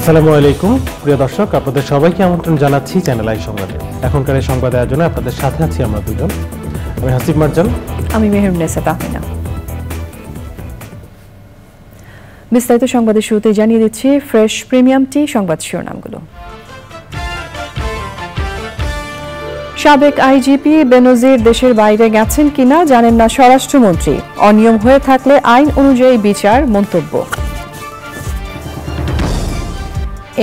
আসসালামু আলাইকুম প্রিয় দর্শক, আপনাদের সবাইকে আমন্ত্রণ জানাচ্ছি চ্যানেল আই সংবাদে। এখনকার এই সংবাদ আয়োজনে আপনাদের সাথে আছি আমরা দুজন, আমি হাসিব মার্জান, আমি মেহেরুন্নেসা তাহমিনা। বিস্তারিত সংবাদের শুরুতে জানিয়ে দিচ্ছি ফ্রেশ প্রিমিয়াম টি সংবাদ শিরোনামগুলো। সাবেক আইজিপি বেনজির দেশের বাইরে গেছেন কিনা জানেন না স্বরাষ্ট্রমন্ত্রী, অনিয়ম হয়ে থাকলে আইন অনুযায়ী বিচার মন্তব্য।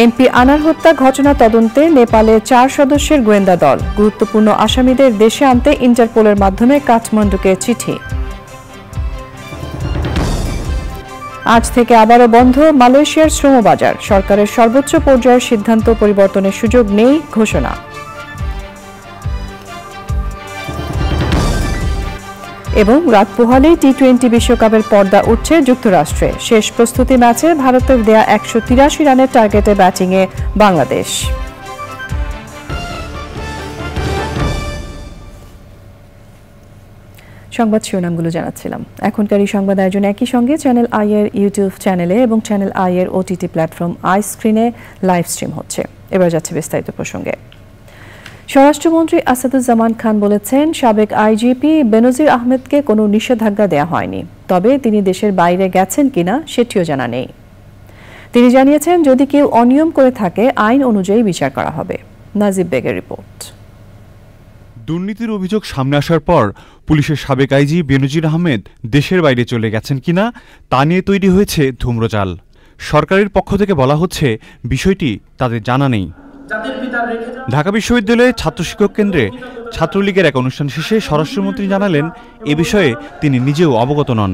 এমপি আনার হত্যা ঘটনা তদন্তে নেপালে 4 সদস্যের গোয়েন্দা দল, গুরুত্বপূর্ণ আসামিদের দেশে আনতে ইন্টারপোলের মাধ্যমে কাঠমান্ডুকে চিঠি। আজ থেকে আবারও বন্ধ মালয়েশিয়ার শ্রমবাজার, সরকারের সর্বোচ্চ পর্যায়ের সিদ্ধান্ত পরিবর্তনের সুযোগ নেই ঘোষণা। এবং রাত পোহালেই টি-20 বিশ্বকাপের পর্দা উঠছে যুক্তরাষ্ট্রে। শেষ প্রস্তুতি ম্যাচে ভারতের দেয়া 183 রানের টার্গেটে ব্যাটিংয়ে বাংলাদেশ। সংবাদ শিরোনামগুলো জানাচ্ছিলাম। এখনকার এই সংবাদ আয়োজন একই সঙ্গে চ্যানেল আই এর ইউটিউব চ্যানেলে এবং চ্যানেল আই এর ওটিটি প্ল্যাটফর্ম আই স্ক্রিনে লাইভ স্ট্রিম হচ্ছে। এবার যাচ্ছে বিস্তারিত প্রসঙ্গে। স্বরাষ্ট্রমন্ত্রী আসাদুজ্জামান খান বলেছেন, সাবেক আইজিপি বেনজির আহমেদকে কোনো নিষেধাজ্ঞা দেওয়া হয়নি, তবে তিনি দেশের বাইরে গেছেন কিনা সেটিও জানা নেই। তিনি জানিয়েছেন, যদি কেউ অনিয়ম করে থাকে আইন অনুযায়ী বিচার করা হবে। নাজিব বেগের রিপোর্ট। দুর্নীতির অভিযোগ সামনে আসার পর পুলিশের সাবেক আইজি বেনজির আহমেদ দেশের বাইরে চলে গেছেন কিনা তা নিয়ে তৈরি হয়েছে ধূম্রজাল। সরকারের পক্ষ থেকে বলা হচ্ছে বিষয়টি তাদের জানা নেই। ঢাকা বিশ্ববিদ্যালয়ে ছাত্র শিক্ষক কেন্দ্রে ছাত্রলীগের এক অনুষ্ঠান শেষে স্বরাষ্ট্রমন্ত্রী জানালেন, এ বিষয়ে তিনি নিজেও অবগত নন।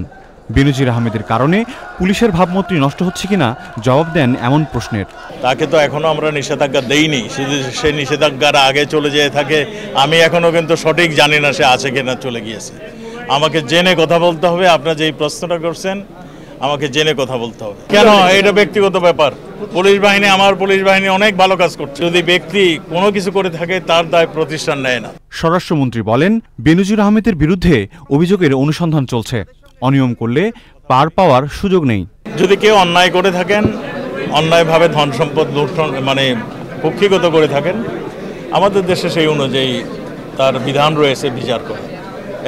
বেনজির আহমেদের কারণে পুলিশের ভাবমূর্তি নষ্ট হচ্ছে কিনা জবাব দেন এমন প্রশ্নের। তাকে তো এখনো আমরা নিষেধাজ্ঞা দেইনি, শুধু সে নিষেধাজ্ঞার আগে চলে যেয়ে থাকে। আমি এখনো কিন্তু সঠিক জানি না সে আছে কিনা চলে গিয়েছে। আমাকে জেনে কথা বলতে হবে। আপনারা যে প্রশ্নটা করছেন, আমাকে জেনে কথা বলতে হবে। কেন? এটা ব্যক্তিগত ব্যাপার। পুলিশ বাহিনী, আমার পুলিশ বাহিনী অনেক ভালো কাজ করছে। যদি ব্যক্তি কোনো কিছু করে থাকে তার দায় প্রতিষ্ঠান নেয় না। স্বরাষ্ট্রমন্ত্রী বলেন, বেনজির আহমেদের বিরুদ্ধে অভিযোগের অনুসন্ধান চলছে, অনিয়ম করলে পার পাওয়ার সুযোগ নেই। যদি কেউ অন্যায় করে থাকেন, অন্যায়ভাবে ধন সম্পদ লুণ্ঠন কুক্ষিগত করে থাকেন, আমাদের দেশে সেই অনুযায়ী তার বিধান রয়েছে বিচার করে,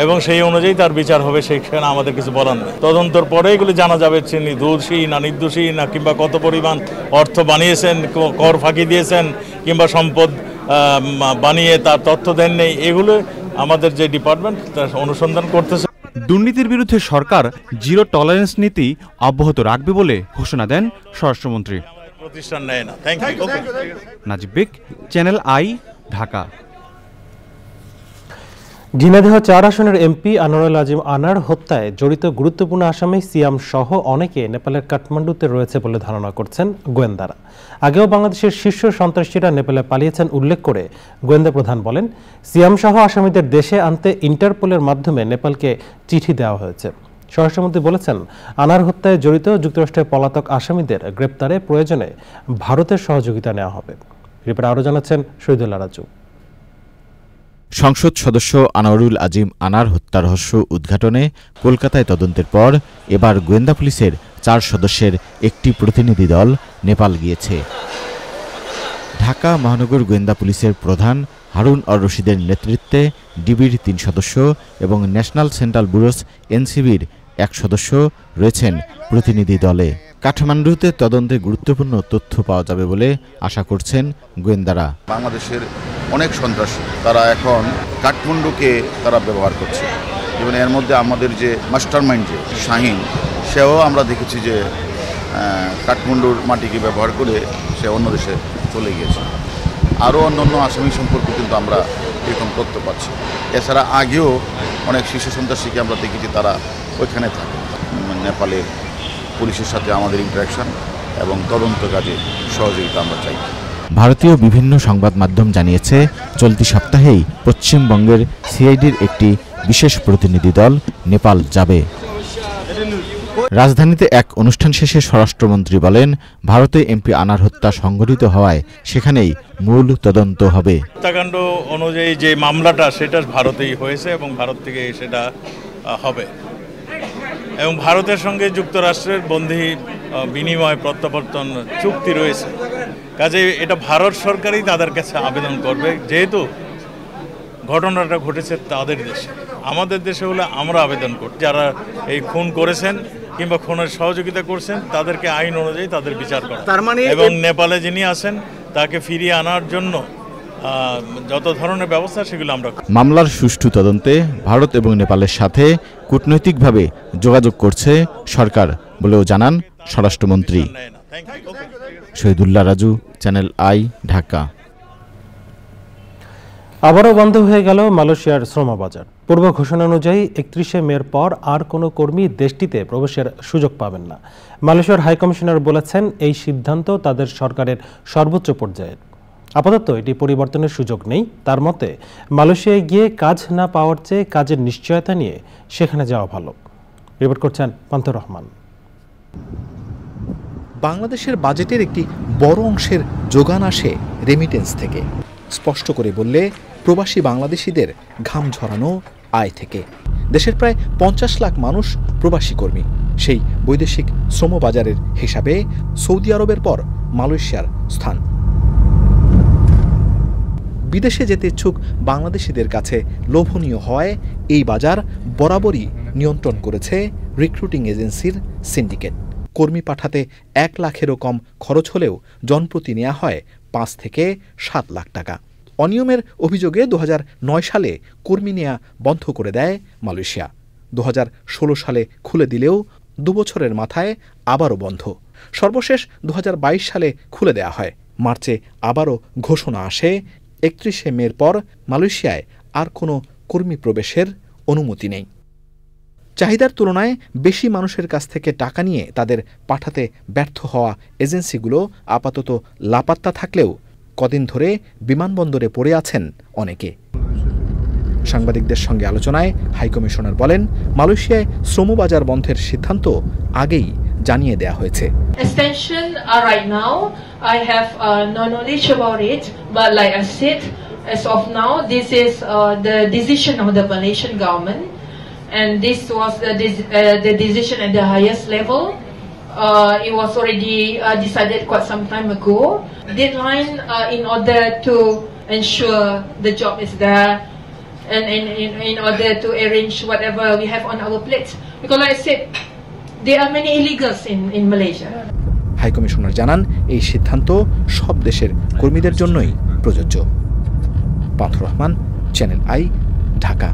এবং সেই অনুযায়ী তার বিচার হবে। সেখানে আমাদের কিছু বলার নেই। তদন্তর পরে এগুলো জানা যাবে তিনি দোষী না নির্দোষী, না কিংবা কত পরিমাণ অর্থ বানিয়েছেন, কর ফাঁকি দিয়েছেন, কিংবা সম্পদ বানিয়ে তার তথ্য দেন নেই। এগুলো আমাদের যে ডিপার্টমেন্ট তার অনুসন্ধান করতেছে। দুর্নীতির বিরুদ্ধে সরকার জিরো টলারেন্স নীতি অব্যাহত রাখবে বলে ঘোষণা দেন স্বরাষ্ট্রমন্ত্রী। প্রতিষ্ঠান নেয় না। Thank you. Najib Beg, channel I, Dhaka. Jhenaidah 4 আসনের এমপি আনোয়ারুল আজিম আনার হত্যায় জড়িত গুরুত্বপূর্ণ আসামি সিয়াম সহ অনেকে নেপালের কাঠমান্ডুতে রয়েছে বলে ধারণা করছেন গোয়েন্দারা। আগেও বাংলাদেশের শীর্ষ সন্ত্রাসীরা নেপালে পালিয়েছেন উল্লেখ করে গোয়েন্দা প্রধান বলেন, সিয়াম সহ আসামিদের দেশে আনতে ইন্টারপোলের মাধ্যমে নেপালকে চিঠি দেওয়া হয়েছে। স্বরাষ্ট্রমন্ত্রী বলেছেন, আনার হত্যায় জড়িত যুক্তরাষ্ট্রের পলাতক আসামিদের গ্রেপ্তারে প্রয়োজনে ভারতের সহযোগিতা নেওয়া হবে। রিপোর্টে আরও জানাচ্ছেন শহীদুল্লাহ রাজু। সংসদ সদস্য আনোয়ারুল আজিম আনার হত্যা রহস্য উদ্ঘাটনে কলকাতায় তদন্তের পর এবার গোয়েন্দা পুলিশের 4 সদস্যের একটি প্রতিনিধি দল নেপাল গিয়েছে। ঢাকা মহানগর গোয়েন্দা পুলিশের প্রধান হারুন অর রশিদের নেতৃত্বে ডিবির 3 সদস্য এবং ন্যাশনাল সেন্ট্রাল ব্যুরোস এনসিবির 1 সদস্য রয়েছেন প্রতিনিধি দলে। কাঠমান্ডুতে তদন্তে গুরুত্বপূর্ণ তথ্য পাওয়া যাবে বলে আশা করছেন গোয়েন্দারা। বাংলাদেশের অনেক সন্ত্রাসী তারা এখন কাঠমান্ডুকে তারা ব্যবহার করছে। যেমন এর মধ্যে আমাদের যে মাস্টারমাইন্ড যে শাহিন, সেও আমরা দেখেছি যে কাঠমান্ডুর মাটিকে ব্যবহার করে সে অন্য দেশে চলে গিয়েছে। আরও অন্যান্য আসামি সম্পর্কে কিন্তু আমরা এরকম তথ্য পাচ্ছি। এছাড়া আগেও অনেক শিশু সন্ত্রাসীকে আমরা দেখেছি তারা ওইখানে থাকে। নেপালের পুলিশের সাথে আমাদের ইন্টারাকশন এবং তদন্ত কাজে সহযোগিতা আমরা চাই। ভারতীয় বিভিন্ন সংবাদ মাধ্যম জানিয়েছে, চলতি সপ্তাহেই পশ্চিমবঙ্গের সিআইডির একটি বিশেষ প্রতিনিধি দল নেপাল যাবে। রাজধানীতে এক অনুষ্ঠান শেষে স্বরাষ্ট্রমন্ত্রী বলেন, ভারতে এমপি আনার হত্যা সংঘটিত হওয়ায় সেখানেই মূল তদন্ত হবে। হত্যাকাণ্ড অনুযায়ী যে মামলাটা সেটা ভারতেই হয়েছে এবং ভারত থেকে সেটা হবে এবং ভারতের সঙ্গে যুক্তরাষ্ট্রের বন্ধি বিনিময় প্রত্যাবর্তন চুক্তি রয়েছে। কাজে এটা ভারত সরকারই তাদের কাছে আবেদন করবে, যেহেতু ঘটনাটা ঘটেছে তাদের দেশে। আমাদের দেশে হলে আমরা আবেদন করি, যারা এই খুন করেছেন কিংবা খুনের সহযোগিতা করছেন তাদেরকে আইন অনুযায়ী তাদের বিচার করা, এবং নেপালে যিনি আছেন তাকে ফিরিয়ে আনার জন্য যত ধরনের ব্যবস্থা সেগুলো আমরা। মামলার সুষ্ঠু তদন্তে ভারত এবং নেপালের সাথে কূটনৈতিকভাবে যোগাযোগ করছে সরকার বলেও জানান স্বরাষ্ট্রমন্ত্রী। Shahidullah Raju, channel I, Dhaka. আবারও বন্ধ হয়ে গেল মালয়েশিয়ার শ্রম বাজার। পূর্ব ঘোষণা অনুযায়ী 31শে মের পর আর কোনো কর্মী দেশটিতে প্রবেশের সুযোগ পাবেন না। মালয়েশিয়ার হাইকমিশনার বলেছেন, এই সিদ্ধান্ত তাদের সরকারের সর্বোচ্চ পর্যায়ের। আপাতত এটি পরিবর্তনের সুযোগ নেই। তার মতে, মালয়েশিয়ায় গিয়ে কাজ না পাওয়ার চেয়ে কাজের নিশ্চয়তা নিয়ে সেখানে যাওয়া ভালো। রিপোর্ট করছেন পান্থর রহমান। বাংলাদেশের বাজেটের একটি বড় অংশের যোগান আসে রেমিটেন্স থেকে। স্পষ্ট করে বললে, প্রবাসী বাংলাদেশিদের ঘাম ঝরানো আয় থেকে। দেশের প্রায় 50 লাখ মানুষ প্রবাসী কর্মী। সেই বৈদেশিক শ্রমবাজারের হিসাবে সৌদি আরবের পর মালয়েশিয়ার স্থান। বিদেশে যেতে ইচ্ছুক বাংলাদেশিদের কাছে লোভনীয় হয় এই বাজার বরাবরই নিয়ন্ত্রণ করেছে রিক্রুটিং এজেন্সির সিন্ডিকেট। কর্মী পাঠাতে 1 লাখেরও কম খরচ হলেও জনপ্রতি নেওয়া হয় 5 থেকে 7 লাখ টাকা। অনিয়মের অভিযোগে 2009 সালে কর্মী নেওয়া বন্ধ করে দেয় মালয়েশিয়া। 2016 সালে খুলে দিলেও 2 বছরের মাথায় আবারও বন্ধ। সর্বশেষ 2022 সালে খুলে দেওয়া হয়। মার্চে আবারও ঘোষণা আসে, 31শে মের পর মালয়েশিয়ায় আর কোনো কর্মী প্রবেশের অনুমতি নেই। চাহিদার তুলনায় বেশি মানুষের কাছ থেকে টাকা নিয়ে তাদের পাঠাতে ব্যর্থ হওয়া এজেন্সিগুলো আপাতত লাপাত্তা থাকলেও কদিন ধরে বিমানবন্দরে পড়ে আছেন অনেকে। সাংবাদিকদের সঙ্গে আলোচনায় হাইকমিশনার বলেন, মালয়েশিয়ায় শ্রমবাজার বন্ধের সিদ্ধান্ত আগেই জানিয়ে দেয়া হয়েছে। Extension right now, I have no knowledge about it, but like I said, as of now, this is the decision of the Malaysian government, and this was the decision at the highest level. It was already decided quite some time ago. Deadline in order to ensure the job is there, and in order to arrange whatever we have on our plate. Because like I said, there are many illegals in Malaysia. High commissioner জানান, এই সিদ্ধান্ত সব দেশের কর্মীদের জন্যই প্রযোজ্য। পান্থর Rahman, channel I, Dhaka.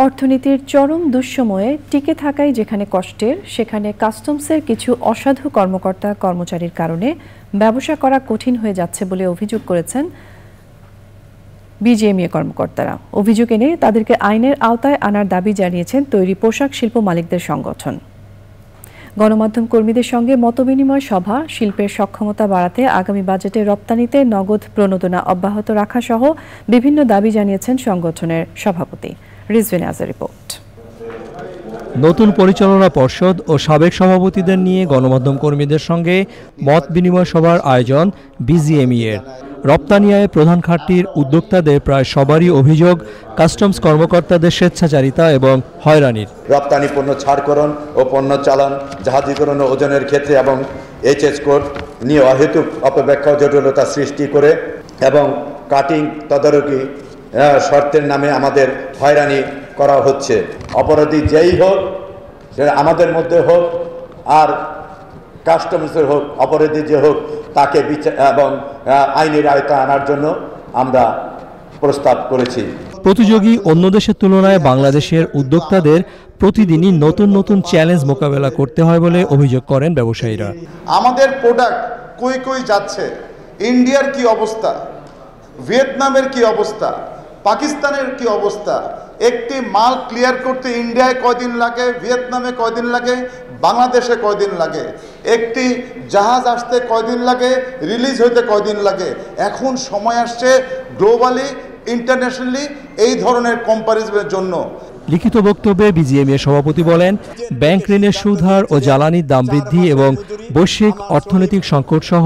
অর্থনীতির চরম দুঃসময়ে টিকে থাকাই যেখানে কষ্টের, সেখানে কাস্টমসের কিছু অসাধু কর্মকর্তা কর্মচারীর কারণে ব্যবসা করা কঠিন হয়ে যাচ্ছে বলে অভিযোগ করেছেন বিজিএমইএ কর্মকর্তারা। অভিযোগ এনে তাদেরকে আইনের আওতায় আনার দাবি জানিয়েছেন তৈরি পোশাক শিল্প মালিকদের সংগঠন। গণমাধ্যম কর্মীদের সঙ্গে মতবিনিময় সভা, শিল্পের সক্ষমতা বাড়াতে আগামী বাজেটে রপ্তানিতে নগদ প্রণোদনা অব্যাহত রাখা সহ বিভিন্ন দাবি জানিয়েছেন সংগঠনের সভাপতি। রিজওয়ান আজার রিপোর্ট। নতুন পরিচালনা পর্ষদ ও সাবেক সভাপতিদের নিয়ে গণমাধ্যম কর্মীদের সঙ্গে মত বিনিময় সভার আয়োজন বিজিএমইএর। রপ্তানি আয়ে প্রধান খাতটির উদ্যোক্তাদের প্রায় সবারই অভিযোগ কাস্টমস কর্মকর্তাদের স্বেচ্ছাচারিতা এবং হয়রানির। রপ্তানি পণ্য ছাড়করণ ও পণ্য চালান, জাহাজীকরণ ও ওজনের ক্ষেত্রে এবং এইচএস কোড নিয়ে অহেতুক অপব্যাখ্যা জটিলতা সৃষ্টি করে এবং কাটিং তদারকি শর্তের নামে আমাদের হয়রানি করা হচ্ছে। অপরাধী যেই হোক, সেটা আমাদের মধ্যে হোক আর কাস্টমসের হোক, অপরাধী যে হোক, তাকে বিচার এবং আইনের আওতায় আনার জন্য আমরা প্রস্তাব করেছি। প্রতিযোগী অন্য দেশের তুলনায় বাংলাদেশের উদ্যোক্তাদের প্রতিদিনই নতুন নতুন চ্যালেঞ্জ মোকাবেলা করতে হয় বলে অভিযোগ করেন ব্যবসায়ীরা। আমাদের প্রোডাক্ট কই যাচ্ছে, ইন্ডিয়ার কি অবস্থা, ভিয়েতনামের কি অবস্থা, পাকিস্তানের কি অবস্থা, একটি মাল ক্লিয়ার করতে ইন্ডিয়ায় কয়দিন লাগে, ভিয়েতনামে কয়দিন লাগে, বাংলাদেশে কয়দিন লাগে, একটি জাহাজ আসতে কয়দিন লাগে, রিলিজ হইতে কয়দিন লাগে। এখন সময় আসছে গ্লোবালি ইন্টারন্যাশনালি এই ধরনের কম্পারিজনের জন্য। লিখিত বক্তব্যে বিজিএমইএ সভাপতি বলেন, ব্যাংক ঋণের সুদ হার ও জ্বালানির দাম বৃদ্ধি এবং বৈশ্বিক অর্থনৈতিক সংকট সহ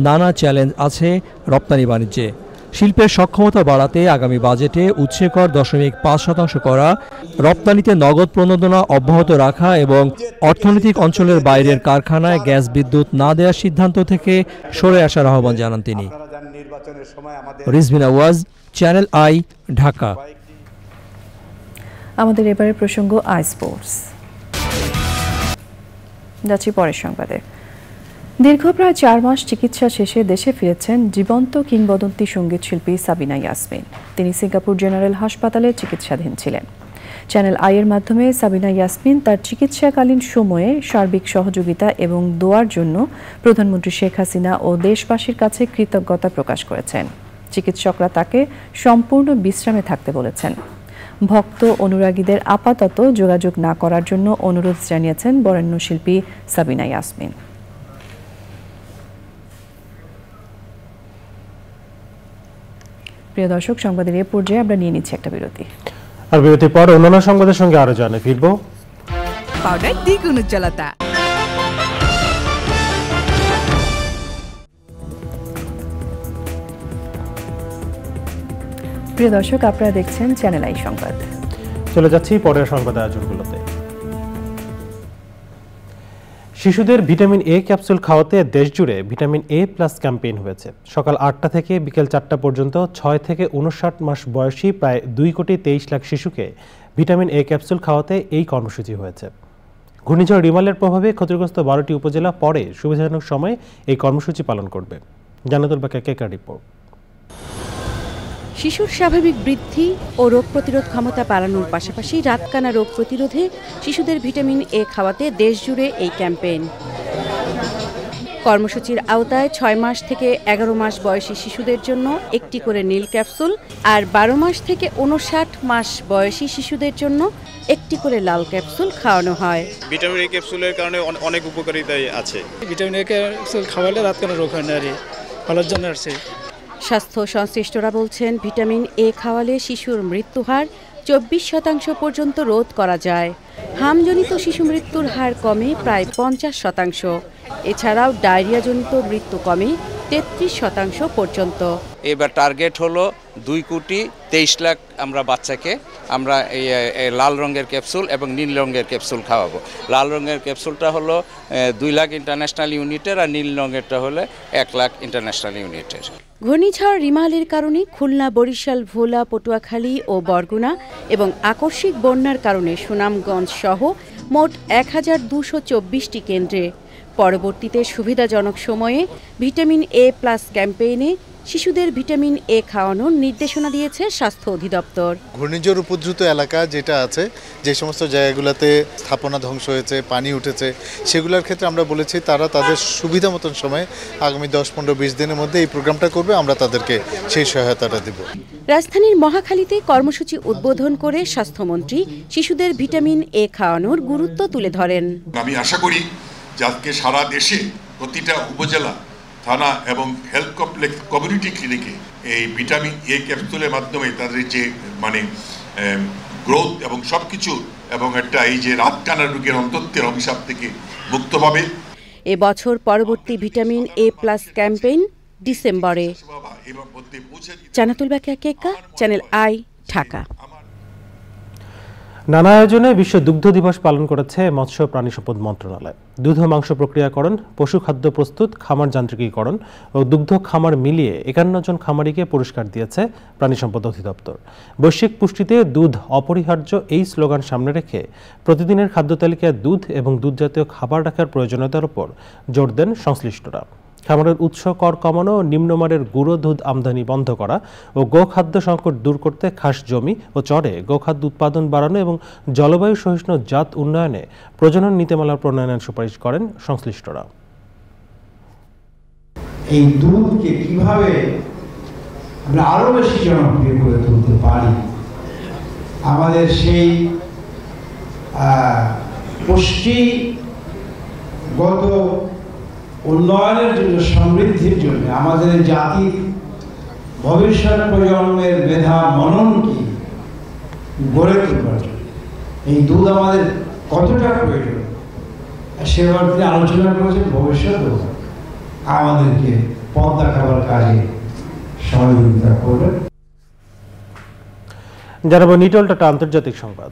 নানা চ্যালেঞ্জ আছে রপ্তানি বাণিজ্যে। শিল্পের সক্ষমতা বাড়াতে আগামী বাজেটে উৎসে কর 0.5% করা, রপ্তানিতে নগদ প্রণোদনা অব্যাহত রাখা এবং অর্থনৈতিক অঞ্চলের বাইরের কারখানায় গ্যাস বিদ্যুৎ না দেওয়ার সিদ্ধান্ত থেকে সরে আসার আহ্বান জানান তিনি। রিজভিনা ওয়াজ, চ্যানেল আই, ঢাকা। আমাদের এবারের প্রসঙ্গ আই স্পোর্টস। যাচ্ছি পরের সংবাদে। দীর্ঘ প্রায় 4 মাস চিকিৎসা শেষে দেশে ফিরেছেন জীবন্ত কিংবদন্তি সঙ্গীত শিল্পী সাবিনা ইয়াসমিন। তিনি সিঙ্গাপুর জেনারেল হাসপাতালে চিকিৎসাধীন ছিলেন। চ্যানেল আই এর মাধ্যমে সাবিনা ইয়াসমিন তার চিকিৎসাকালীন সময়ে সার্বিক সহযোগিতা এবং দোয়ার জন্য প্রধানমন্ত্রী শেখ হাসিনা ও দেশবাসীর কাছে কৃতজ্ঞতা প্রকাশ করেছেন। চিকিৎসকরা তাকে সম্পূর্ণ বিশ্রামে থাকতে বলেছেন। ভক্ত অনুরাগীদের আপাতত যোগাযোগ না করার জন্য অনুরোধ জানিয়েছেন বরেণ্য শিল্পী সাবিনা ইয়াসমিন। প্রিয় দর্শক, সংবাদের এ পর্যায়ে আমরা নিয়ে নিচ্ছি একটা বিরতি। আর বিরতির পর অন্যান্য সংবাদের সঙ্গে আরো জানে ফিরবো। পাউডার দ্বিগুণ উজ্জ্বলতা। প্রিয় দর্শক, আপনারা দেখছেন চ্যানেল আই সংবাদ। চলে যাচ্ছি পরের সংবাদ আয়োজনগুলোতে। শিশুদের ভিটামিন এ ক্যাপসুল খাওয়াতে দেশজুড়ে ভিটামিন এ প্লাস ক্যাম্পেইন হয়েছে। সকাল 8টা থেকে বিকেল 4টা পর্যন্ত 6 থেকে 59 মাস বয়সী প্রায় 2,23,00,000 শিশুকে ভিটামিন এ ক্যাপসুল খাওয়াতে এই কর্মসূচি হয়েছে। ঘূর্ণিঝড় রিমালের প্রভাবে ক্ষতিগ্রস্ত 12টি উপজেলা পরে সুবিধাজনক সময়ে এই কর্মসূচি পালন করবে। জানাতুল বাকা কেকার রিপোর্ট। শিশুর স্বাভাবিক বৃদ্ধি ও রোগ প্রতিরোধ ক্ষমতা বাড়ানোর পাশাপাশি রাতকানা রোগ প্রতিরোধে শিশুদের ভিটামিন এ খাওয়াতে দেশজুড়ে এই ক্যাম্পেইন। কর্মসূচির আওতায় 6 মাস থেকে 11 মাস বয়সী শিশুদের জন্য একটি করে নীল ক্যাপসুল আর 12 মাস থেকে 59 মাস বয়সী শিশুদের জন্য একটি করে লাল ক্যাপসুল খাওয়ানো হয়। ভিটামিন এ ক্যাপসুলের কারণে অনেক উপকারিতাই আছে। ভিটামিন এ ক্যাপসুল খাওয়ালে রাতকানা রোগ হয় না, ভালোর জন্য আছে। স্বাস্থ্য সংশ্লিষ্টরা বলছেন, ভিটামিন এ খাওয়ালে শিশুর মৃত্যুহার 24% পর্যন্ত রোধ করা যায়। হামজনিত শিশু মৃত্যুর হার কমে প্রায় 50%। এছাড়াও ডায়রিয়াজনিত মৃত্যু কমে 33% পর্যন্ত। এবার টার্গেট হলো 2,23,00,000 আমরা বাচ্চাকে আমরা এই লাল রঙের ক্যাপসুল এবং নীল রঙের ক্যাপসুল খাওয়াবো। লাল রঙের ক্যাপসুলটা হলো 2 লাখ ইন্টারন্যাশনাল ইউনিটের আর নীল রঙেরটা হলে 1 লাখ ইন্টারন্যাশনাল ইউনিটের। ঘূর্ণিঝড় রিমালের কারণে খুলনা, বরিশাল, ভোলা, পটুয়াখালী ও বরগুনা এবং আকস্মিক বন্যার কারণে সুনামগঞ্জ সহ মোট 1224টি কেন্দ্রে পরবর্তীতে সুবিধাজনক সময়ে ভিটামিন এ প্লাস ক্যাম্পেইনে শিশুদের ভিটামিন এ খাওয়ানোর নির্দেশনা দিয়েছে স্বাস্থ্য অধিদপ্তর। ঘূর্ণিঝড় উপদ্রুত এলাকা যেটা আছে, যে সমস্ত জায়গাগুলোতে স্থাপনা ধ্বংস হয়েছে, পানি উঠেছে, সেগুলোর ক্ষেত্রে আমরা বলেছি তারা তাদের সুবিধা মতন সময়ে আগামী 10-15-20 দিনের মধ্যে এই প্রোগ্রামটা করবে, আমরা তাদেরকে সেই সহায়তাটা দেব। রাজধানীর মহাখালীতে কর্মসূচি উদ্বোধন করে স্বাস্থ্যমন্ত্রী শিশুদের ভিটামিন এ খাওয়ানোর গুরুত্ব তুলে ধরেন। আমি আশা করি যে আজকে সারা দেশে প্রতিটা উপজেলা, থানা এবং হেলথ কমপ্লেক্স, কমিউনিটি ক্লিনিকে এই ভিটামিন এ ক্যাপসুলের মাধ্যমে তাদের যে গ্রোথ এবং সব কিছু এবং একটা এই যে রাতকানা রোগের অন্তত্বের অভিশাপ থেকে মুক্ত পাবে। এবছর পরবর্তী ভিটামিন এ প্লাস ক্যাম্পেইন ডিসেম্বরে। জানাতুল বাকা কেকা, চ্যানেল আই, ঢাকা। নানা আয়োজনে বিশ্ব দুগ্ধ দিবস পালন করেছে মৎস্য প্রাণী সম্পদ মন্ত্রণালয়। দুধ ও মাংস প্রক্রিয়াকরণ, পশু খাদ্য প্রস্তুত, খামার যান্ত্রিকীকরণ ও দুগ্ধ খামার মিলিয়ে 51 জন খামারিকে পুরস্কার দিয়েছে প্রাণী সম্পদ অধিদপ্তর। বৈশ্বিক পুষ্টিতে দুধ অপরিহার্য এই স্লোগান সামনে রেখে প্রতিদিনের খাদ্য তালিকায় দুধ এবং দুধজাতীয় খাবার রাখার প্রয়োজনীয়তার উপর জোর দেন সংশ্লিষ্টরা। খামারের উৎস কর কমানো, নিম্নমানের গুঁড়ো দুধ আমদানি বন্ধ করা ও গোখাদ্য সংকট দূর করতে খাস জমি ও চরে গোখাদ্য উৎপাদন বাড়ানো এবং জলবায়ু সহিষ্ণু জাত উন্নয়নে প্রজনন নীতিমালা প্রণয়নের সুপারিশ করেন সংশ্লিষ্টরা। এই দুধকে কিভাবে আমরা আরো বেশি জনপ্রিয় করে তুলতে পারি। আমাদের সেই পুষ্টিগত উন্নয়নের জন্য, সমৃদ্ধির জন্য, আমাদের জাতির ভবিষ্যৎ প্রজন্মের মেধা মননকে গড়ে তোলার জন্য এই দুধ আমাদের কতটা প্রয়োজন সে ব্যাপারে আলোচনা করেছেন। ভবিষ্যতেও আমাদেরকে পথ দেখাবার কাজে সহযোগিতা করবেন। জানাবো নিটল টাটা আন্তর্জাতিক সংবাদ।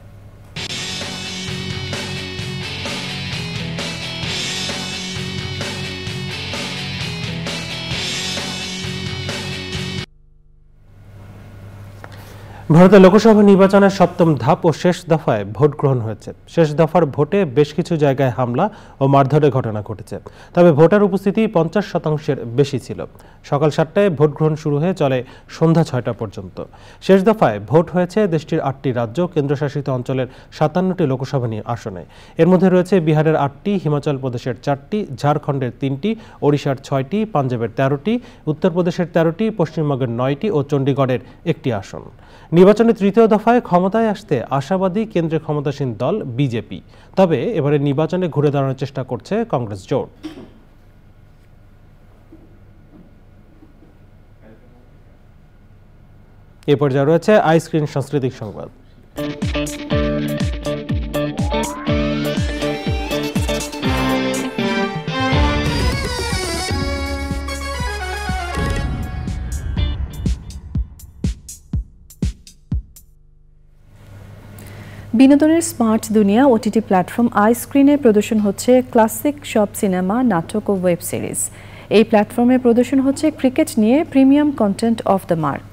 ভারতের লোকসভা নির্বাচনের সপ্তম ধাপ ও শেষ দফায় ভোট গ্রহণ হয়েছে। শেষ দফার ভোটে বেশ কিছু জায়গায় হামলা ও মারধরের ঘটনা ঘটেছে, তবে ভোটার উপস্থিতি 50% বেশি ছিল। সকাল 7টায় ভোট গ্রহণ শুরু হয়ে চলে সন্ধ্যা 6টা পর্যন্ত। শেষ দফায় ভোট হয়েছে দেশটির 8টি রাজ্য কেন্দ্রশাসিত অঞ্চলের 57টি লোকসভা আসনে। এর মধ্যে রয়েছে বিহারের 8টি, হিমাচল প্রদেশের 4টি, ঝাড়খণ্ডের 3টি, ওড়িশার 6টি, পাঞ্জাবের 13টি, উত্তরপ্রদেশের 13টি, পশ্চিমবঙ্গের 9টি ও চণ্ডীগড়ের 1টি আসন। নির্বাচনের তৃতীয় দফায় ক্ষমতায় আসতে আশাবাদী কেন্দ্রে ক্ষমতাসীন দল বিজেপি, তবে এবারে নির্বাচনে ঘুরে দাঁড়ানোর চেষ্টা করছে কংগ্রেস জোট। এ পর্যায়ে রয়েছে আইস্ক্রিন সাংস্কৃতিক সংবাদ। বিনোদনের স্মার্ট দুনিয়া ওটিটি প্ল্যাটফর্ম আইস্ক্রিনে প্রদর্শন হচ্ছে ক্লাসিক সব সিনেমা, নাটক ও ওয়েব সিরিজ। এই প্ল্যাটফর্মে প্রদর্শন হচ্ছে ক্রিকেট নিয়ে premium content of the mark.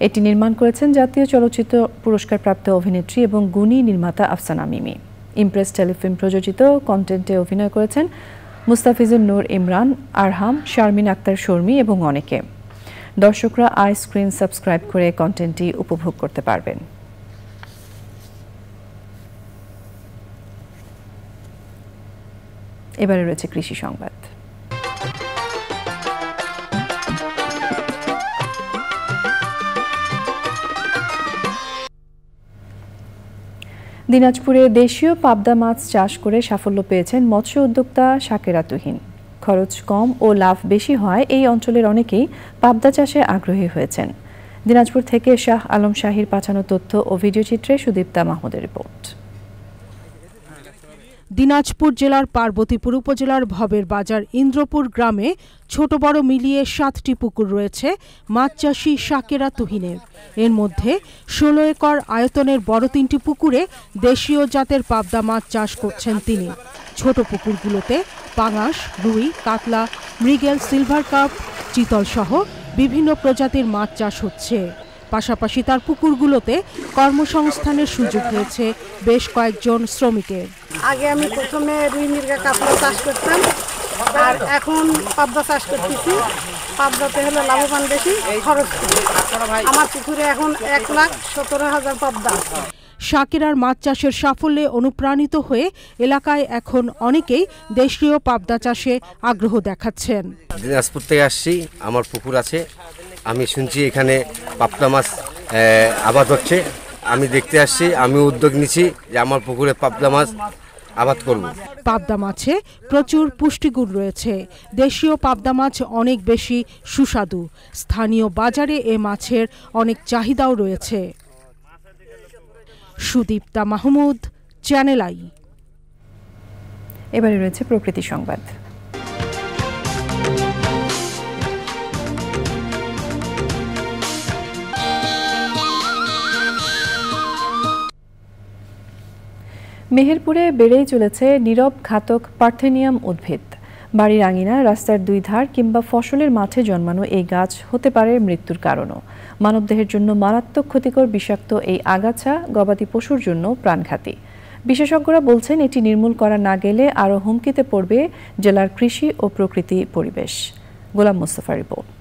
এটি নির্মাণ করেছেন জাতীয় চলচ্চিত্র পুরস্কারপ্রাপ্ত অভিনেত্রী এবং গুণী নির্মাতা আফসানা মিমি। ইমপ্রেস টেলিফিল্ম প্রযোজিত কন্টেন্টে অভিনয় করেছেন মুস্তাফিজুর নূর ইমরান, আরহাম, শারমিন আক্তার শর্মী এবং অনেকে। দর্শকরা আইস্ক্রিন সাবস্ক্রাইব করে কন্টেন্টটি উপভোগ করতে পারবেন। এবারে রয়েছে কৃষি সংবাদ। দিনাজপুরে দেশীয় পাবদা মাছ চাষ করে সাফল্য পেয়েছেন মৎস্য উদ্যোক্তা শাকেরা তুহিন। খরচ কম ও লাভ বেশি হয় এই অঞ্চলের অনেকেই পাবদা চাষে আগ্রহী হয়েছেন। দিনাজপুর থেকে শাহ আলম শাহীর পাঠানো তথ্য ও ভিডিওচিত্রে সুদীপ্তা মাহমুদের রিপোর্ট। দিনাজপুর জেলার পার্বতীপুর উপজেলার ভবের বাজার ইন্দ্রপুর গ্রামে ছোট বড় মিলিয়ে 7টি পুকুর রয়েছে মাছ চাষী শাকেরা তুহিনের। এর মধ্যে 16 একর আয়তনের বড় 3টি পুকুরে দেশীয় জাতের পাবদা মাছ চাষ করছেন তিনি। ছোট পুকুরগুলোতে পাঙাশ, রুই, কাতলা, মৃগেল, সিলভার কাপ, চিতল সহ বিভিন্ন প্রজাতির মাছ চাষ হচ্ছে। পাশাপাশি তার পুকুরগুলোতে কর্মসংস্থানের সুযোগ হয়েছে বেশ কয়েকজন শ্রমিকের। আগে আমি প্রথমে রুই, মৃগেল, কাতলা চাষ করতাম, আর এখন পাবদা চাষ করতেছি। পাবদাতে হলে লাভবান বেশি, খরচ কম। আমার পুকুরে এখন 1,17,000 পাবদা। শাকেরার মাছ চাষের সাফল্যে অনুপ্রাণিত হয়ে এলাকায় এখন অনেকেই দেশীয় পাবদা চাষে আগ্রহ দেখাচ্ছেন। দিনাজপুর থেকে আসছি, আমার পুকুর আছে। আমি শুনছি এখানে পাবদা মাছ আবাদ হচ্ছে। আমি দেখতে আসছি, আমি উদ্যোগ নিচ্ছি যে আমার পুকুরে পাবদা মাছ আবাদ করব। পাবদা মাছে প্রচুর পুষ্টিগুণ রয়েছে। দেশীয় পাবদা মাছ অনেক বেশি সুস্বাদু। স্থানীয় বাজারে এ মাছের অনেক চাহিদাও রয়েছে। Sudipta Mahmud, channel I. এবারে রয়েছে প্রকৃতি সংবাদ। মেহেরপুরে বেড়েই চলেছে নীরব ঘাতক পার্থেনিয়াম উদ্ভিদ। বাড়ির আঙিনা, রাস্তার দুই ধার কিংবা ফসলের মাঠে জন্মানো এই গাছ হতে পারে মৃত্যুর কারণও। মানবদেহের জন্য মারাত্মক ক্ষতিকর বিষাক্ত এই আগাছা গবাদি পশুর জন্য প্রাণঘাতী। বিশেষজ্ঞরা বলছেন এটি নির্মূল করা না গেলে আরও হুমকিতে পড়বে জেলার কৃষি ও প্রকৃতি পরিবেশ। গোলাম মোস্তফার রিপোর্ট।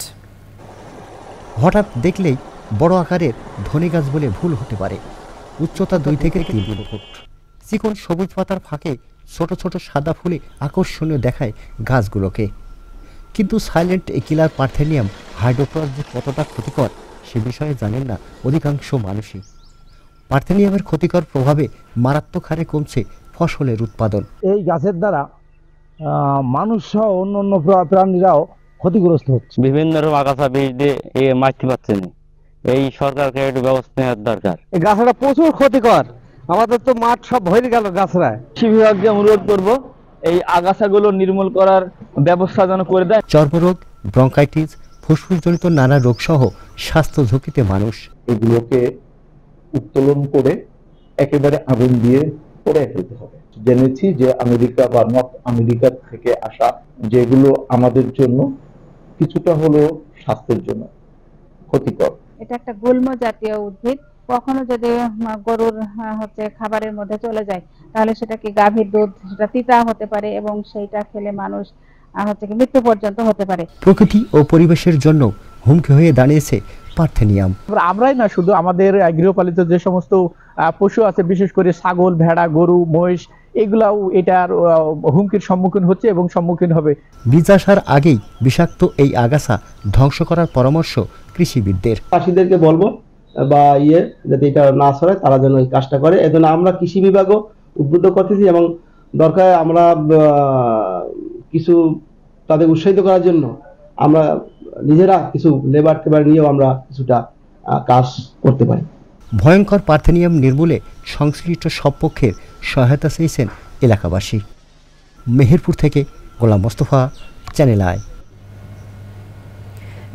হঠাৎ দেখলেই বড় আকারের ধনী গাছ বলে ভুল হতে পারে। উচ্চতা 2 থেকে 3 ফুট। চিকন সবুজ পাতার ফাঁকে ছোট ছোট সাদা ফুলে আকর্ষণীয় দেখায় গাছগুলোকে। কিন্তু সাইলেন্ট এই কিলার পার্থেনিয়াম হাইড্রোপোরা যে কতটা ক্ষতিকর সে বিষয়ে জানেন না অধিকাংশ মানুষই। পার্থেনিয়ামের ক্ষতিকর প্রভাবে মারাত্মক হারে কমছে ফসলের উৎপাদন। এই গাছের দ্বারা মানুষ সহ অন্য প্রাণীরাও ক্ষতিগ্রস্ত হচ্ছে। বিভিন্ন রকম আগাছা বীজ দিয়ে মারতে পারছে না, এই সরকারকে একটু ব্যবস্থা নেওয়ার দরকার। এই গাছটা প্রচুর ক্ষতিকর, আমাদের তো মাঠ সব ভরে গেল গাছরা। কৃষি বিভাগকে অনুরোধ করব এই আগাছাগুলো নির্মূল করার ব্যবস্থা যেন করে দেয়। চর্মরোগ, ব্রঙ্কাইটিস, ফুসফুসজনিত নানা রোগ সহ স্বাস্থ্য ঝুঁকিতে মানুষ। এগুলোকে উত্তোলন করে একেবারে আগুন দিয়ে পোড়ায় ফেলতে হবে। জেনেছি যে আমেরিকা বা নর্থ আমেরিকা থেকে আসা যেগুলো আমাদের জন্য কিছুটা হলেও স্বাস্থ্যের জন্য ক্ষতিকর। এটা একটা গুল্ম জাতীয় উদ্ভিদ, কখনো যদি গরুর খাবারের মধ্যে চলে যায় তাহলে সেটা কি গাভীর দুধ, সেটা তিতা হতে পারে এবং সেইটা খেলে মানুষ মৃত্যু পর্যন্ত হতে পারে। প্রকৃতি ও পরিবেশের জন্য হুমকি হয়ে দাঁড়িয়েছে পার্থেনিয়াম। আমরাই না, শুধু আমাদের গৃহপালিত যে সমস্ত পশু আছে, বিশেষ করে ছাগল, ভেড়া, গরু, মহিষ, এগুলাও এটার হুমকির সম্মুখীন হচ্ছে এবং সম্মুখীন হবে। বীজ আসার আগেই বিষাক্ত এই আগাছা ধ্বংস করার পরামর্শ কৃষিবিদদের। চাষিদেরকে বলবো বা যাতে এটা না ছড়ায় তারা যেন এই কাজটা করে। এজন্য আমরা কৃষি বিভাগও উদ্বুদ্ধ করতেছি এবং দরকার আমরা কিছু তাদের উৎসাহিত করার জন্য আমরা নিজেরা কিছু লেবার নিয়েও আমরা কিছুটা কাজ করতে পারি। ভয়ঙ্কর পার্থেনিয়াম নির্মূলে সংশ্লিষ্ট সব পক্ষের সহায়তা চেয়েছেন এলাকাবাসী। মেহেরপুর থেকে গোলাম মোস্তফা, চ্যানেল আই।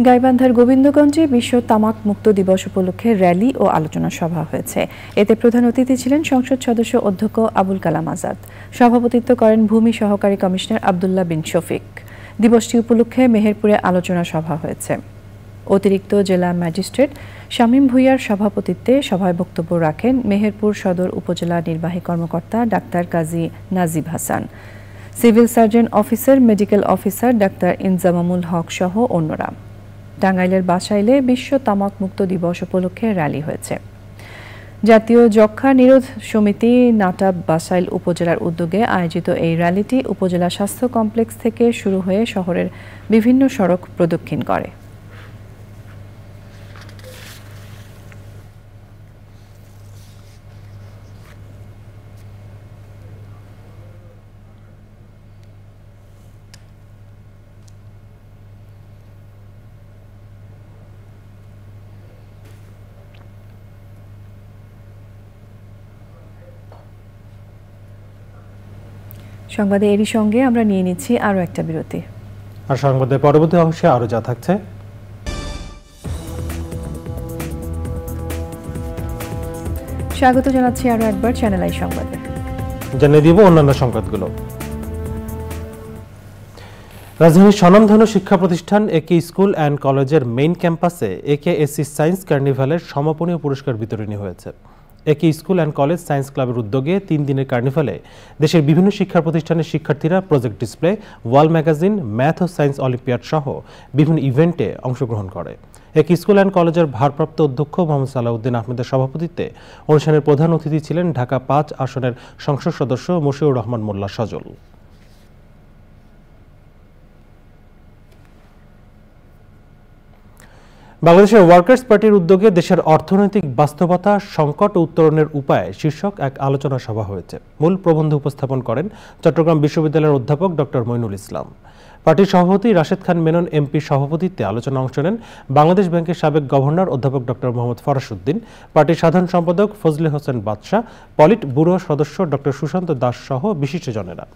গাইবান্ধার গোবিন্দগঞ্জে বিশ্ব তামাক মুক্ত দিবস উপলক্ষে র্যালি ও আলোচনা সভা হয়েছে। এতে প্রধান অতিথি ছিলেন সংসদ সদস্য অধ্যক্ষ আবুল কালাম আজাদ। সভাপতিত্ব করেন ভূমি সহকারী কমিশনার আব্দুল্লাহ বিন শফিক। দিবসটি উপলক্ষে মেহেরপুরে আলোচনা সভা হয়েছে। অতিরিক্ত জেলা ম্যাজিস্ট্রেট শামীম ভুইয়ার সভাপতিত্বে সভায় বক্তব্য রাখেন মেহেরপুর সদর উপজেলা নির্বাহী কর্মকর্তা doctor Kazi Najib Hasan, civil surgeon officer, medical officer doctor Inzamamul Haque সহ অন্যরা। টাঙ্গাইলের বাসাইলে বিশ্ব তামাক মুক্ত দিবস উপলক্ষে র্যালি হয়েছে। জাতীয় যক্ষ্মা নিরোধ সমিতি নাটাব বাসাইল উপজেলার উদ্যোগে আয়োজিত এই র্যালিটি উপজেলা স্বাস্থ্য কমপ্লেক্স থেকে শুরু হয়ে শহরের বিভিন্ন সড়ক প্রদক্ষিণ করে। সংবাদে এরই সঙ্গে আমরা নিয়ে নিচ্ছি আরও একটা বিরতি। আর সংবাদের পরবর্তী অংশে আরও যা থাকছে। স্বাগত জানাচ্ছি আরও একবার চ্যানেল আই সংবাদে। জানিয়ে দিব অন্যান্য সংবাদগুলো। রাজধানীর স্বনামধন্য শিক্ষা প্রতিষ্ঠান একে স্কুল অ্যান্ড কলেজের মেইন ক্যাম্পাসে একেএসসি সায়েন্স কার্নিভালের সমাপনী পুরস্কার বিতরণী হয়েছে। একই স্কুল অ্যান্ড কলেজ সায়েন্স ক্লাবের উদ্যোগে 3 দিনের কার্নিভালে দেশের বিভিন্ন শিক্ষা প্রতিষ্ঠানের শিক্ষার্থীরা project display, wall magazine, math ও সায়েন্স অলিম্পিয়াড সহ বিভিন্ন ইভেন্টে অংশগ্রহণ করে। একই স্কুল অ্যান্ড কলেজের ভারপ্রাপ্ত অধ্যক্ষ মোহাম্মদ সালাউদ্দিন আহমেদের সভাপতিত্বে অনুষ্ঠানের প্রধান অতিথি ছিলেন ঢাকা 5 আসনের সংসদ সদস্য মশিউর রহমান মোল্লা সজল। বাংলাদেশের ওয়ার্কার্স পার্টির উদ্যোগে দেশের অর্থনৈতিক বাস্তবতা, সংকট ও উত্তরণের উপায় শীর্ষক এক আলোচনা সভা হয়েছে। মূল প্রবন্ধ উপস্থাপন করেন চট্টগ্রাম বিশ্ববিদ্যালয়ের অধ্যাপক ডক্টর মইনুল ইসলাম। পার্টির সভাপতি রাশেদ খান মেনন এমপির সভাপতিত্বে আলোচনা অংশ নেন বাংলাদেশ ব্যাংকের সাবেক গভর্নর অধ্যাপক ডক্টর মোহাম্মদ ফরাসউদ্দিন, পার্টির সাধারণ সম্পাদক ফজলে হোসেন বাদশাহ, পলিট ব্যুরো সদস্য ডক্টর সুশান্ত দাস সহ বিশিষ্টজনেরা।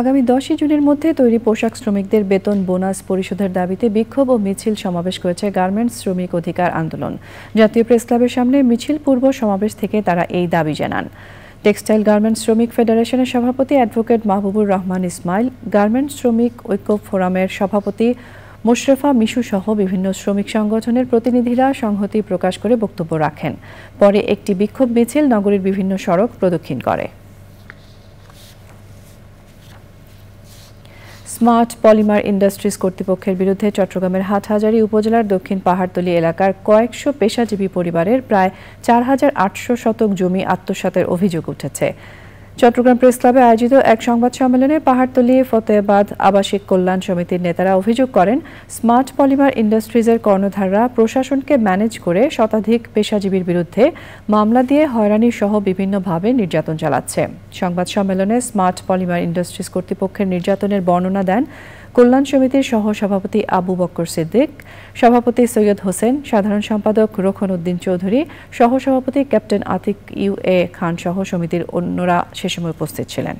আগামী 10 জুনের মধ্যে তৈরি পোশাক শ্রমিকদের বেতন বোনাস পরিশোধের দাবিতে বিক্ষোভ ও মিছিল সমাবেশ করেছে গার্মেন্টস শ্রমিক অধিকার আন্দোলন। জাতীয় প্রেস ক্লাবের সামনে মিছিল পূর্ব সমাবেশ থেকে তারা এই দাবি জানান। টেক্সটাইল গার্মেন্টস শ্রমিক ফেডারেশনের সভাপতি অ্যাডভোকেট মাহবুবুর রহমান ইসমাইল, গার্মেন্টস শ্রমিক ঐক্য ফোরামের সভাপতি মোশরেফা মিশু সহ বিভিন্ন শ্রমিক সংগঠনের প্রতিনিধিরা সংহতি প্রকাশ করে বক্তব্য রাখেন। পরে একটি বিক্ষোভ মিছিল নগরীর বিভিন্ন সড়ক প্রদক্ষিণ করে। স্মার্ট পলিমার ইন্ডাস্ট্রিজ কর্তৃপক্ষের বিরুদ্ধে চট্টগ্রামের হাটহাজারী উপজেলার দক্ষিণ পাহাড়তলী এলাকার কয়েকশো পেশাজীবী পরিবারের প্রায় 4800 শতক জমি আত্মসাতের অভিযোগ উঠেছে। চট্টগ্রাম প্রেস ক্লাবে আয়োজিত এক সংবাদ সম্মেলনে পাহাড়তলী ফতেহাবাদ আবাসিক কল্যাণ সমিতির নেতারা অভিযোগ করেন, স্মার্ট পলিমার ইন্ডাস্ট্রিজের কর্ণধাররা প্রশাসনকে ম্যানেজ করে শতাধিক পেশাজীবীর বিরুদ্ধে মামলা দিয়ে হয়রানি সহ বিভিন্নভাবে নির্যাতন চালাচ্ছে। সংবাদ সম্মেলনে স্মার্ট পলিমার ইন্ডাস্ট্রিজ কর্তৃপক্ষের নির্যাতনের বর্ণনা দেন কল্যাণ সমিতির সহ সভাপতি আবু বক্কর সিদ্দিক, সভাপতি সৈয়দ হোসেন, সাধারণ সম্পাদক রোখন উদ্দিন চৌধুরী, সহ সভাপতি ক্যাপ্টেন আতিক ইউ.এ. খান সহ সমিতির অন্যরা সে সময় উপস্থিত ছিলেন।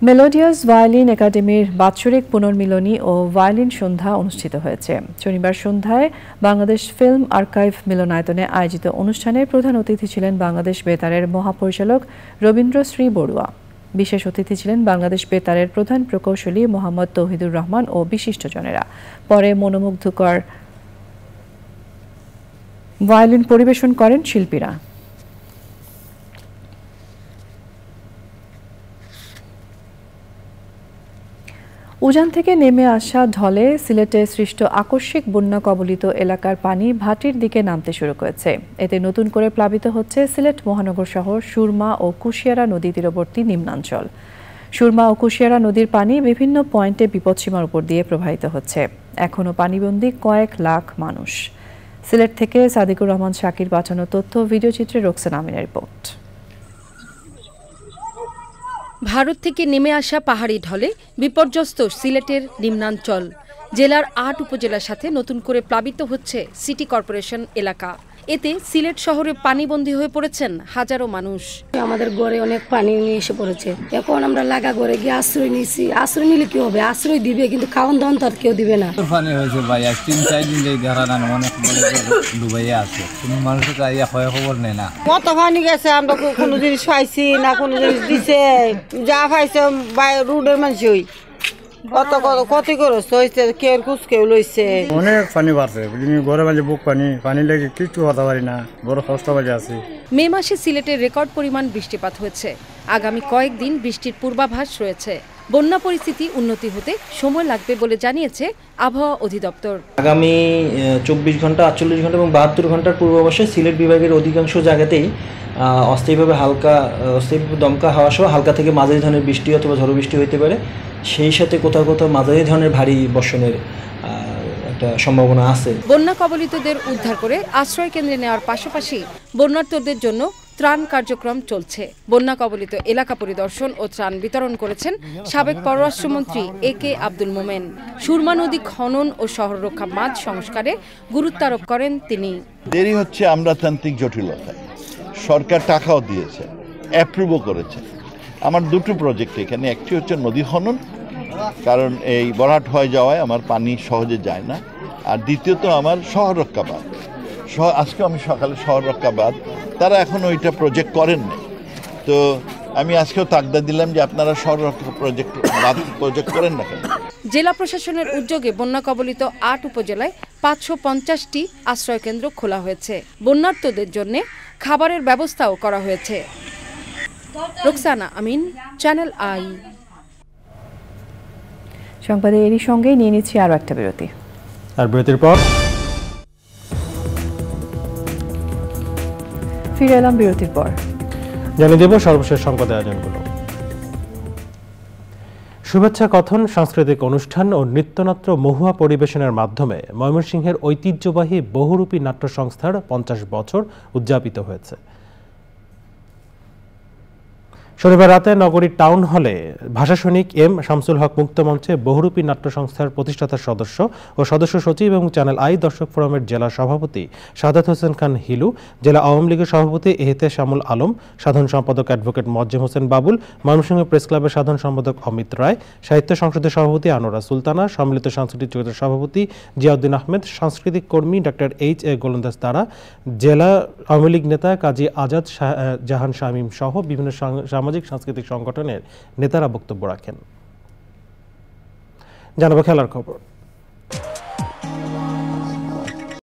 মেলোডিয়াস ভায়োলিন একাডেমির বাৎসরিক পুনর্মিলনী ও ভায়োলিন সন্ধ্যা অনুষ্ঠিত হয়েছে। শনিবার সন্ধ্যায় বাংলাদেশ ফিল্ম আর্কাইভ মিলনায়তনে আয়োজিত অনুষ্ঠানে প্রধান অতিথি ছিলেন বাংলাদেশ বেতারের মহাপরিচালক রবীন্দ্রশ্রী বড়ুয়া। বিশেষ অতিথি ছিলেন বাংলাদেশ বেতারের প্রধান প্রকৌশলী মোহাম্মদ তৌহিদুর রহমান ও বিশিষ্টজনেরা। পরে মনোমুগ্ধকর ভায়োলিন পরিবেশন করেন শিল্পীরা। উজান থেকে নেমে আসা ঢলে সিলেটে সৃষ্ট আকস্মিক বন্যা কবলিত এলাকার পানি ভাটির দিকে নামতে শুরু করেছে। এতে নতুন করে প্লাবিত হচ্ছে সিলেট মহানগর শহর সুরমা ও কুশিয়ারা নদী তীরবর্তী নিম্নাঞ্চল। সুরমা ও কুশিয়ারা নদীর পানি বিভিন্ন পয়েন্টে বিপদসীমার উপর দিয়ে প্রবাহিত হচ্ছে। এখনও পানিবন্দী কয়েক লাখ মানুষ। সিলেট থেকে সাদিকুর রহমান শাকির পাঠানো তথ্য, ভিডিওচিত্রে রোকসানা আমিনের রিপোর্ট। ভারত থেকে নেমে আসা পাহাড়ি ঢলে বিপর্যস্ত সিলেটের নিম্নাঞ্চল। জেলার ৮ উপজেলার সাথে নতুন করে প্লাবিত হচ্ছে সিটি কর্পোরেশন এলাকা। এতে সিলেট শহরে পানিবন্দী হয়ে পড়েছেন হাজারো মানুষ। আমাদের ঘরে অনেক পানি নিয়ে এসে পড়েছে। এখন আমরা লাগা ঘরে গিয়ে আশ্রয় নিয়েছি। আশ্রয় নিলে কি হবে? আশ্রয় দিবে, কিন্তু খাওয়ান দাওয়ান তো আর কেউ দিবে না। পানি হয়েছে ভাই, ৩-৪ দিন যাই দেখা না, অনেক ডুবাইয়া আছে। কোনো মানুষের চাইয়া হয় খবর নেই না। কত পানি গেছে, আমরা কোনো জিনিস পাইছি না, কোনো জিনিস দিছে। যা পাইছে রোডের মানুষ কত ক্ষতিগ্রস্ত হয়েছে, কেউ কুচ কেউ লইছে। অনেক পানি বাড়ছে, ঘরে মাঝে বুক পানি লেগে কিছু হতে পারি না, বড় কষ্ট বাজে আছে। মে মাসে সিলেটে রেকর্ড পরিমাণ বৃষ্টিপাত হয়েছে। আগামী কয়েকদিন বৃষ্টির পূর্বাভাস রয়েছে। বন্যা পরিস্থিতি উন্নতি হতে সময় লাগবে বলে জানিয়েছে আবহাওয়া অধিদপ্তর। আগামী 24 ঘন্টা, 48 ঘন্টা এবং 72 ঘন্টার পূর্বাভাসে সিলেট বিভাগের অধিকাংশ জায়গাতেই অস্থায়ীভাবে দমকা হাওয়া সহ হালকা থেকে মাঝারি ধরনের বৃষ্টি অথবা ঝড়ো বৃষ্টি হতে পারে। সেই সাথে কোথাও কোথাও মাঝারি ধরনের ভারী বর্ষণের একটা সম্ভাবনা আছে। বন্যা কবলিতদের উদ্ধার করে আশ্রয় কেন্দ্রে নেওয়ার পাশাপাশি বন্যার্তদের জন্য ত্রাণ কার্যক্রম চলছে। বন্যা কবলিত এলাকা পরিদর্শন ও ত্রাণ বিতরণ করেছেন সাবেক পররাষ্ট্রমন্ত্রী এ.কে. আব্দুল মোমেন। সুরমা নদী খনন ও শহর রক্ষা বাঁধ সংস্কারে গুরুত্ব আরোপ করেন তিনি। দেরি হচ্ছে আমলাতান্ত্রিক জটিলতায়। সরকার টাকাও দিয়েছে, অ্যাপ্রুভও করেছে। আমার দুটো প্রজেক্ট এখানে, একটি হচ্ছে নদী খনন, কারণ এই বরাট হয়ে যাওয়ায় আমার পানি সহজে যায় না, আর দ্বিতীয়ত আমার শহর রক্ষা বাঁধ। আজকে আমি সকালে শহর রক্ষা বাঁধ, তারা এখন ওইটা প্রজেক্ট করেন নাই, তো আমি আজকেও তাগদা দিলাম যে আপনারা শহর রক্ষা প্রজেক্ট করেন না কেন। জেলা প্রশাসনের উদ্যোগে বন্যা কবলিত ৮ উপজেলায় ৫৫০টি আশ্রয় কেন্দ্র খোলা হয়েছে। বন্যার্তদের জন্য খাবারের ব্যবস্থাও করা হয়েছে। রোকসানা আমিন, চ্যানেল আই। সংবাদে এরই সঙ্গে নিয়ে নিচ্ছি আরও একটা বিরতি। আর বিরতির পর ফিরে এলাম বিরতির পর। জানিয়ে দেব সর্বশেষ সংবাদ আয়োজনগুলো। শুভেচ্ছা কথন, সাংস্কৃতিক অনুষ্ঠান ও নৃত্যনাট্য মহুয়া পরিবেশনের মাধ্যমে ময়মনসিংহের ঐতিহ্যবাহী বহুরূপী নাট্য সংস্থার 50 বছর উদযাপিত হয়েছে। শনিবার রাতে নগরীর টাউন হলে ভাষাসৈনিক এম শামসুল হক মুক্ত মঞ্চে বহুরূপী নাট্য সংস্থার প্রতিষ্ঠাতা সদস্য ও সদস্য সচিব এবং চ্যানেল আই দর্শক ফোরামের জেলা সভাপতি সাদাত হোসেন খান হিলু, জেলা আওয়ামী লীগের সভাপতি এহতেশামুল আলম, সাধারণ সম্পাদক অ্যাডভোকেট মোয়াজ্জেম হোসেন বাবুল, ময়মনসিংহ প্রেস ক্লাবের সাধারণ সম্পাদক অমিত রায়, সাহিত্য সংসদের সভাপতি আনোরা সুলতানা, সম্মিলিত সাংস্কৃতিক জগতের সভাপতি জিয়াউদ্দিন আহমেদ, সাংস্কৃতিক কর্মী ডক্টর এইচ.এ. গোলন্দাজ তারা, জেলা আওয়ামী লীগ নেতা কাজী আজাদ জাহান শামীম সহ বিভিন্ন সাংস্কৃতিক সংগঠনের নেতারা বক্তব্য রাখেন। জানাবো খেলার খবর।